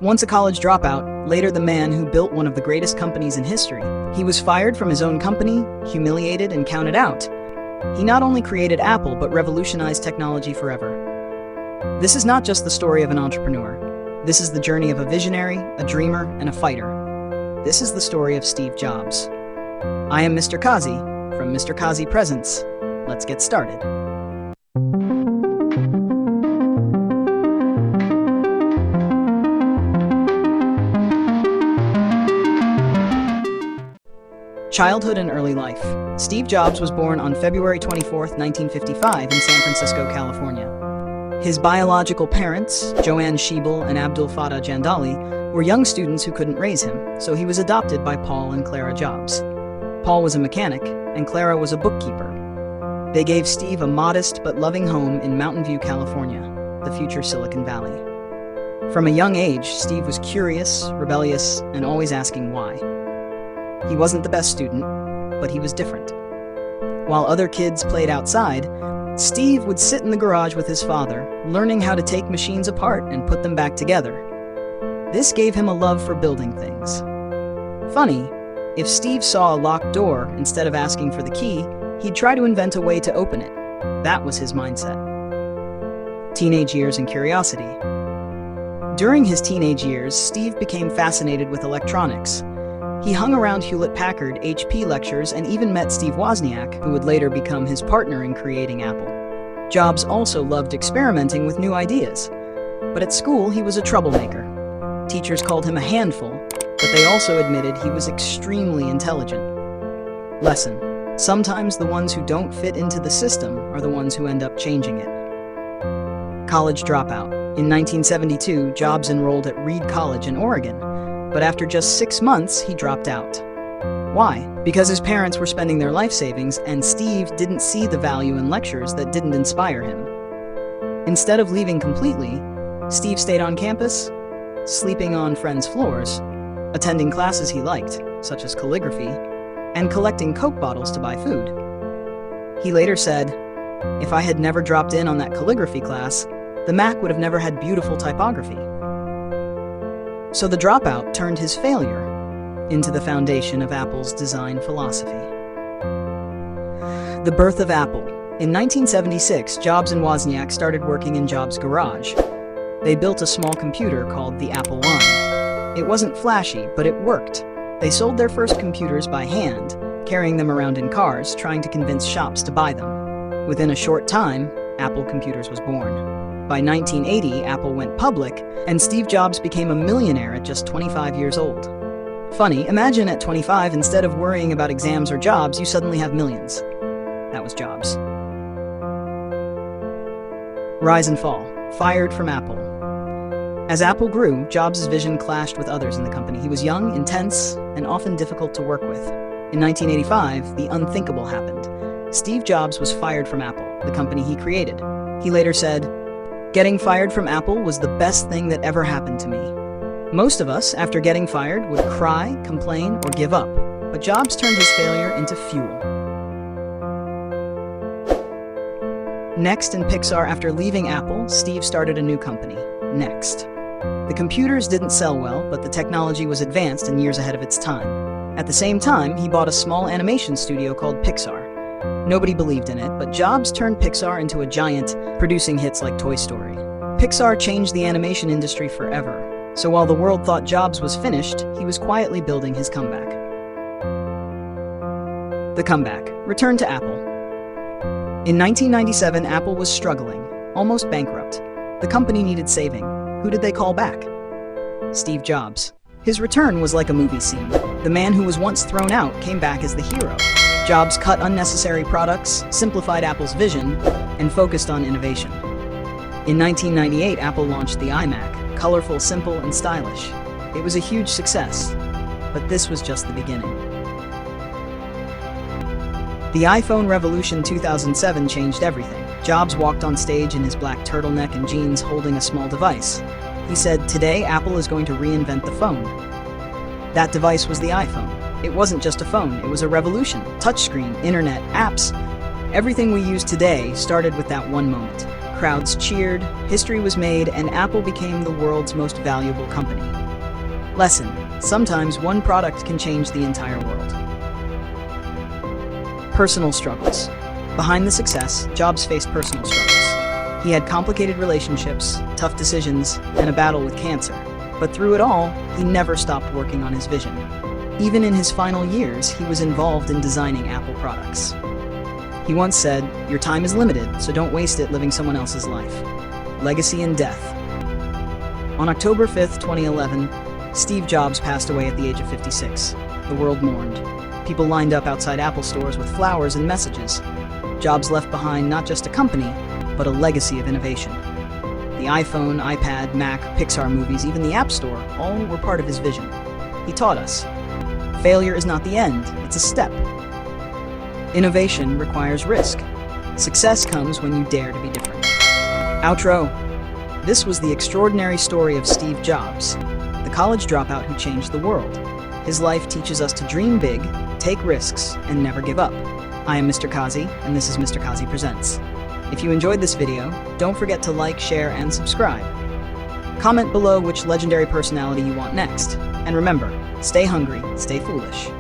Once a college dropout, later the man who built one of the greatest companies in history, he was fired from his own company, humiliated, and counted out. He not only created Apple, but revolutionized technology forever. This is not just the story of an entrepreneur. This is the journey of a visionary, a dreamer, and a fighter. This is the story of Steve Jobs. I am Mr. Kazi, from Mr. Kazi Presents. Let's get started. Childhood and early life. Steve Jobs was born on February 24, 1955 in San Francisco, California. His biological parents, Joanne Schiebel and Abdul Fattah Jandali, were young students who couldn't raise him, so he was adopted by Paul and Clara Jobs. Paul was a mechanic, and Clara was a bookkeeper. They gave Steve a modest but loving home in Mountain View, California, the future Silicon Valley. From a young age, Steve was curious, rebellious, and always asking why. He wasn't the best student, but he was different. While other kids played outside, Steve would sit in the garage with his father, learning how to take machines apart and put them back together. This gave him a love for building things. Funny, if Steve saw a locked door, instead of asking for the key, he'd try to invent a way to open it. That was his mindset. Teenage years and curiosity. During his teenage years, Steve became fascinated with electronics. He hung around Hewlett-Packard HP lectures and even met Steve Wozniak, who would later become his partner in creating Apple. Jobs also loved experimenting with new ideas. But at school, he was a troublemaker. Teachers called him a handful, but they also admitted he was extremely intelligent. Lesson: sometimes the ones who don't fit into the system are the ones who end up changing it. College dropout. In 1972, Jobs enrolled at Reed College in Oregon. But after just 6 months, he dropped out. Why? Because his parents were spending their life savings, and Steve didn't see the value in lectures that didn't inspire him. Instead of leaving completely, Steve stayed on campus, sleeping on friends' floors, attending classes he liked, such as calligraphy, and collecting Coke bottles to buy food. He later said, "If I had never dropped in on that calligraphy class, the Mac would have never had beautiful typography." So the dropout turned his failure into the foundation of Apple's design philosophy. The birth of Apple. In 1976, Jobs and Wozniak started working in Jobs' garage. They built a small computer called the Apple I. It wasn't flashy, but it worked. They sold their first computers by hand, carrying them around in cars, trying to convince shops to buy them. Within a short time, Apple Computers was born. By 1980, Apple went public, and Steve Jobs became a millionaire at just 25 years old. Funny, imagine at 25, instead of worrying about exams or jobs, you suddenly have millions. That was Jobs. Rise and fall. Fired from Apple. As Apple grew, Jobs' vision clashed with others in the company. He was young, intense, and often difficult to work with. In 1985, the unthinkable happened. Steve Jobs was fired from Apple, the company he created. He later said, "Getting fired from Apple was the best thing that ever happened to me." Most of us, after getting fired, would cry, complain, or give up. But Jobs turned his failure into fuel. Next in Pixar, after leaving Apple, Steve started a new company, Next. The computers didn't sell well, but the technology was advanced and years ahead of its time. At the same time, he bought a small animation studio called Pixar. Nobody believed in it, but Jobs turned Pixar into a giant, producing hits like Toy Story. Pixar changed the animation industry forever. So while the world thought Jobs was finished, he was quietly building his comeback. The comeback. Return to Apple. In 1997, Apple was struggling, almost bankrupt. The company needed saving. Who did they call back? Steve Jobs. His return was like a movie scene. The man who was once thrown out came back as the hero. Jobs cut unnecessary products, simplified Apple's vision, and focused on innovation. In 1998, Apple launched the iMac, colorful, simple, and stylish. It was a huge success, but this was just the beginning. The iPhone revolution 2007 changed everything. Jobs walked on stage in his black turtleneck and jeans holding a small device. He said, "Today, Apple is going to reinvent the phone." That device was the iPhone. It wasn't just a phone, it was a revolution. Touchscreen, internet, apps. Everything we use today started with that one moment. Crowds cheered, history was made, and Apple became the world's most valuable company. Lesson: sometimes one product can change the entire world. Personal struggles. Behind the success, Jobs faced personal struggles. He had complicated relationships, tough decisions, and a battle with cancer. But through it all, he never stopped working on his vision. Even in his final years, he was involved in designing Apple products. He once said, "Your time is limited, so don't waste it living someone else's life." Legacy and death. On October 5th, 2011, Steve Jobs passed away at the age of 56. The world mourned. People lined up outside Apple stores with flowers and messages. Jobs left behind not just a company, but a legacy of innovation. The iPhone, iPad, Mac, Pixar movies, even the App Store, all were part of his vision. He taught us, failure is not the end, it's a step. Innovation requires risk. Success comes when you dare to be different. Outro. This was the extraordinary story of Steve Jobs, the college dropout who changed the world. His life teaches us to dream big, take risks, and never give up. I am Mr. Kazi, and this is Mr. Kazi Presents. If you enjoyed this video, don't forget to like, share, and subscribe. Comment below which legendary personality you want next. And remember, stay hungry, stay foolish.